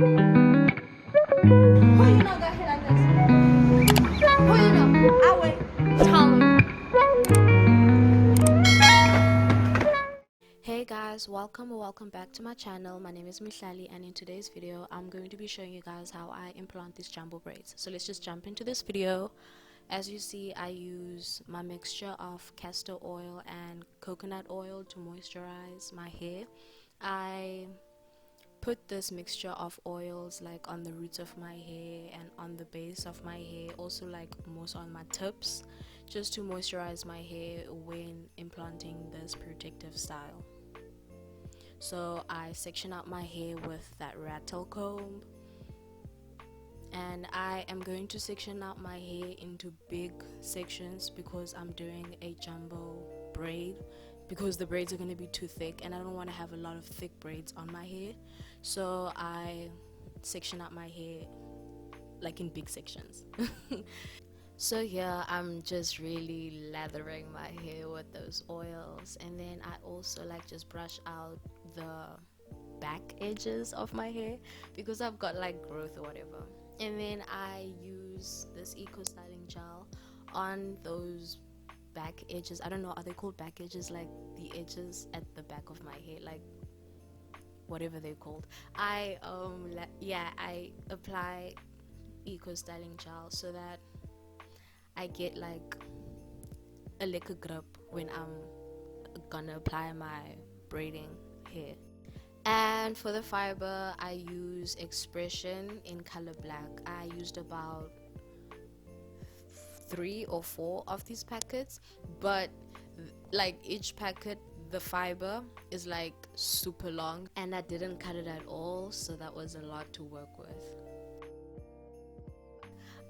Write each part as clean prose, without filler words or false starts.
Who you know got hit like this? Who you know? I wait. Tell me. Hey guys, welcome or welcome back to my channel. My name is Mihlali, and in today's video I'm going to be showing you guys how I implant these jumbo braids. So let's just jump into this video. As you see, I use my mixture of castor oil and coconut oil to moisturize my hair. I put this mixture of oils like on the roots of my hair and on the base of my hair, also like most on my tips, just to moisturize my hair when implanting this protective style. So I section out my hair with that rattle comb, and I am going to section out my hair into big sections because I'm doing a jumbo braid, because the braids are going to be too thick and I don't want to have a lot of thick braids on my hair. So I section out my hair like in big sections. So yeah, I'm just really lathering my hair with those oils, and then I also like just brush out the back edges of my hair because I've got like growth or whatever. And then I use this eco styling gel on those back edges. I don't know, are they called back edges? Like the edges at the back of my hair, like whatever they're called. I apply eco styling gel so that I get like a liquor grip when I'm gonna apply my braiding hair. And for the fiber, I use X-pression in color black. I used about 3 or 4 of these packets, but like each packet, the fiber is like super long, and I didn't cut it at all, so that was a lot to work with.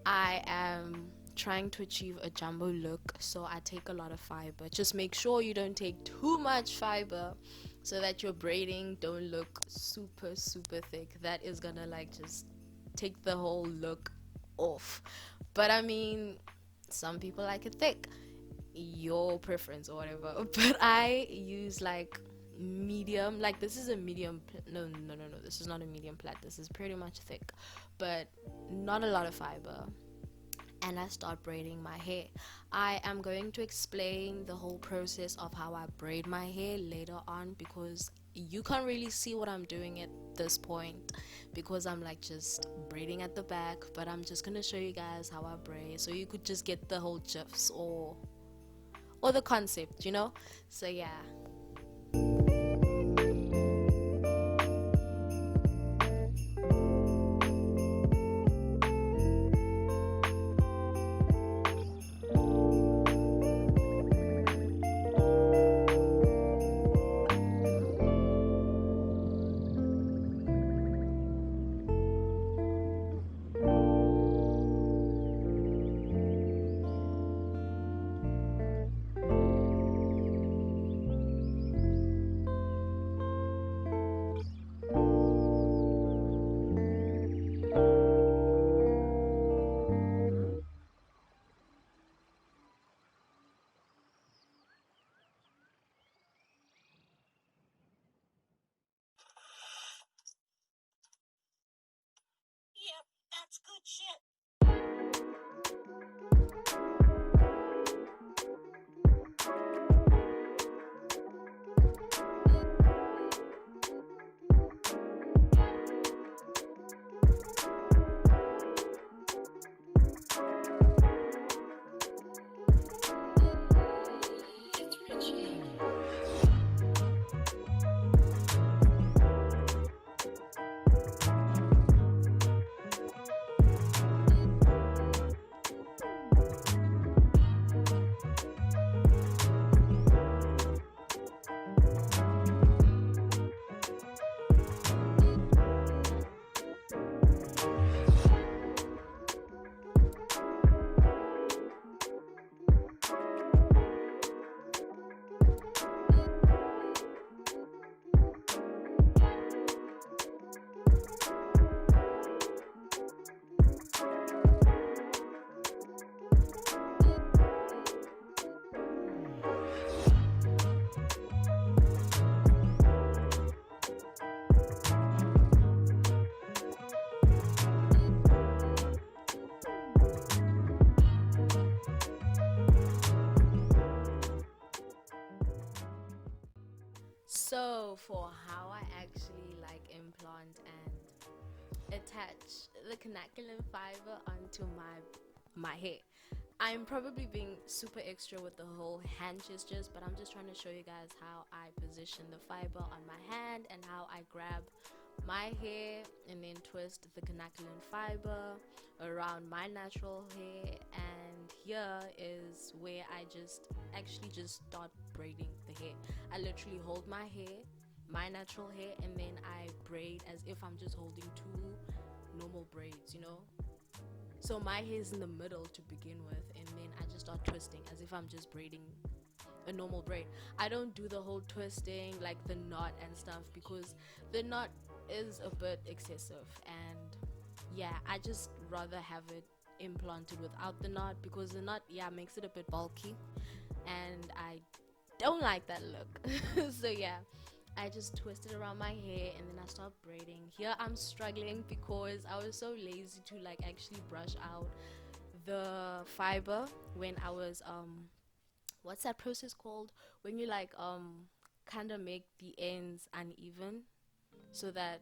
I am trying to achieve a jumbo look, so I take a lot of fiber. Just make sure you don't take too much fiber so that your braiding don't look super thick. That is gonna like just take the whole look off. But I mean, some people like it thick, your preference or whatever. But I use like medium, like this is a medium no, this is not a medium plat, this is pretty much thick, but not a lot of fiber. And I start braiding my hair. I am going to explain the whole process of how I braid my hair later on, because you can't really see what I'm doing at this point because I'm like just braiding at the back, but I'm just gonna show you guys how I braid so you could just get the whole gifs or the concept, you know. So yeah. attach the canacolin fiber onto my hair. I'm probably being super extra with the whole hand gestures, but I'm just trying to show you guys how I position the fiber on my hand and how I grab my hair and then twist the canacolin fiber around my natural hair. And here is where I just start braiding the hair. I literally hold my hair, my natural hair, and then I braid as if I'm just holding two normal braids, you know. So my hair is in the middle to begin with, and then I just start twisting as if I'm just braiding a normal braid. I don't do the whole twisting like the knot and stuff, because the knot is a bit excessive, and yeah, I just rather have it implanted without the knot, because the knot, yeah, makes it a bit bulky and I don't like that look. So yeah, I just twist it around my hair and then I start braiding. Here I'm struggling because I was so lazy to like actually brush out the fiber when I was what's that process called, when you like kind of make the ends uneven, so that,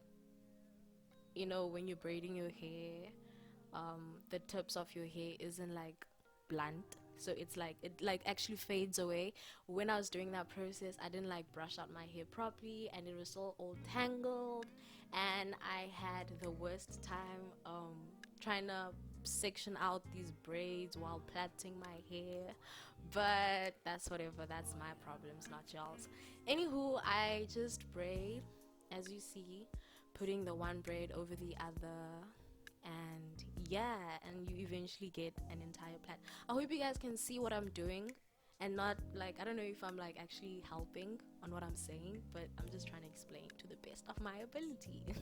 you know, when you're braiding your hair, the tips of your hair isn't like blunt, so it's like it like actually fades away. When I was doing that process, I didn't like brush out my hair properly and it was all tangled, and I had the worst time trying to section out these braids while plaiting my hair. But that's whatever, that's my problems, not y'all's. Anywho, I just braid as you see, putting the one braid over the other, and yeah, and you eventually get an entire plait. I hope you guys can see what I'm doing and not like, I don't know if I'm like actually helping on what I'm saying, but I'm just trying to explain to the best of my abilities.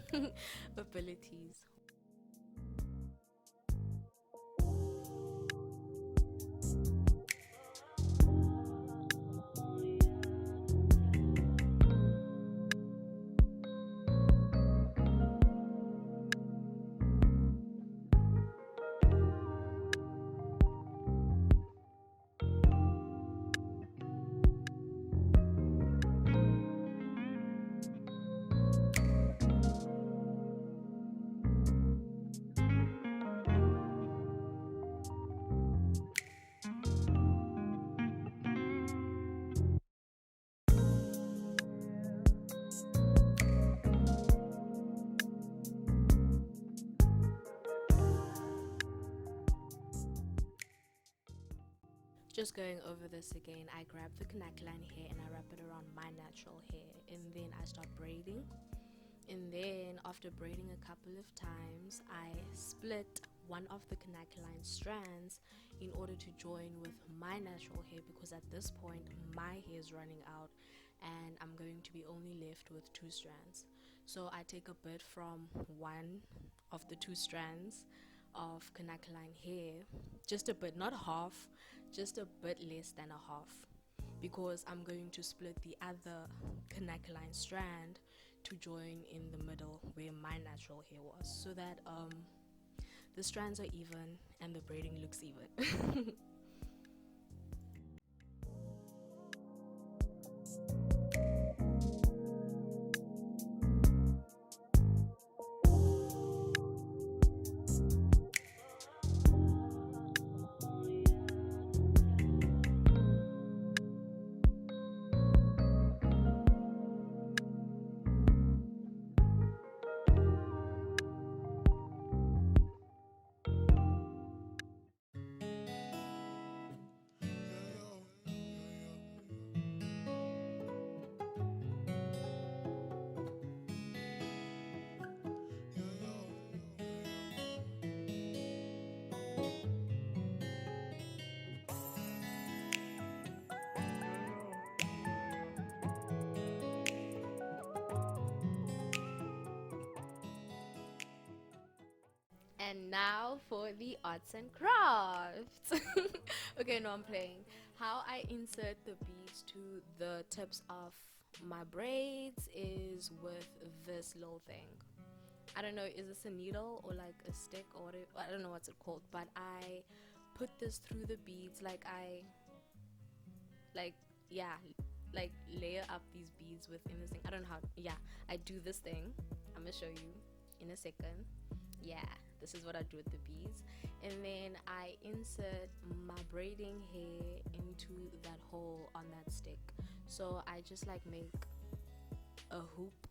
Just going over this again, I grab the canacolin hair and I wrap it around my natural hair, and then I start braiding. And then after braiding a couple of times, I split one of the canacolin strands in order to join with my natural hair, because at this point my hair is running out and I'm going to be only left with two strands. So I take a bit from one of the two strands of canacolin hair, just a bit, not half, just a bit less than a half, because I'm going to split the other canacolin strand to join in the middle where my natural hair was, so that the strands are even and the braiding looks even. And now for the arts and crafts. Okay, no, I'm playing. How I insert the beads to the tips of my braids is with this little thing. I don't know, is this a needle or like a stick or whatever? I don't know what's it called, but I put this through the beads, like yeah, like layer up these beads within this thing. I don't know how. Yeah, I do this thing. I'm gonna show you in a second. yeah, this is what I do with the beads. And then I insert my braiding hair into that hole on that stick. So I just like make a hoop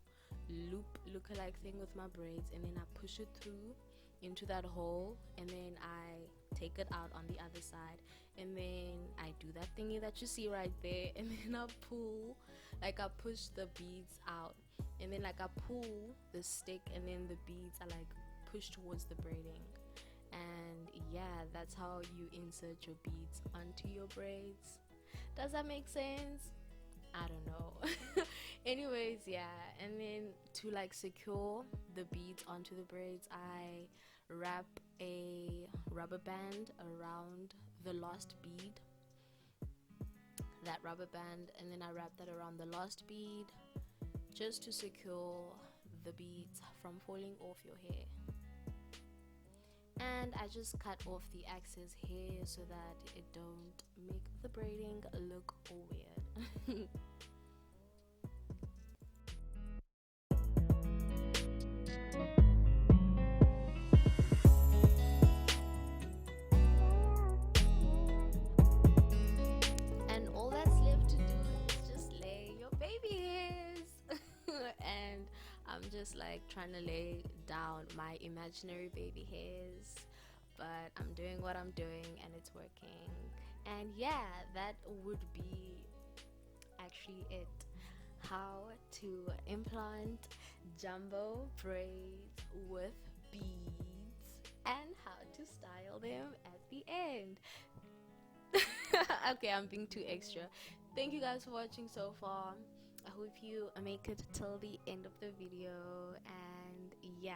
loop look-alike thing with my braids, and then I push it through into that hole, and then I take it out on the other side, and then I do that thingy that you see right there, and then I pull, like I push the beads out, and then like I pull the stick, and then the beads are like pushed towards the braiding. And yeah, that's how you insert your beads onto your braids. Does that make sense? I don't know. Anyways, yeah, and then to like secure the beads onto the braids, I wrap a rubber band around the last bead, that rubber band, and then I wrap that around the last bead just to secure the beads from falling off your hair. And I just cut off the excess hair so that it don't make the braiding look weird. And all that's left to do is just lay your baby hairs. And I'm just like trying to lay down my imaginary baby hairs, but I'm doing what I'm doing and it's working. And yeah, that would be actually it. How to implant jumbo braids with beads and how to style them at the end. Okay, I'm being too extra. Thank you guys for watching so far. I hope you make it till the end of the video, and yeah.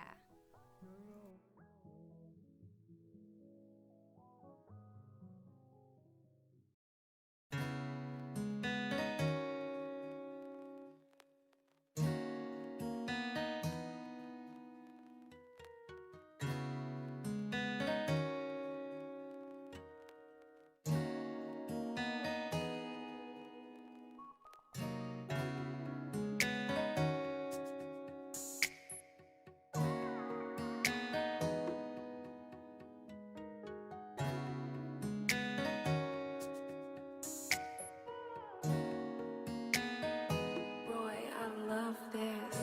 Boy, I love this.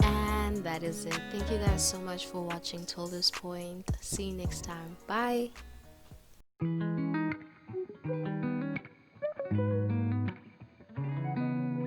And that is it. Thank you guys so much for watching till this point. See you next time. Bye.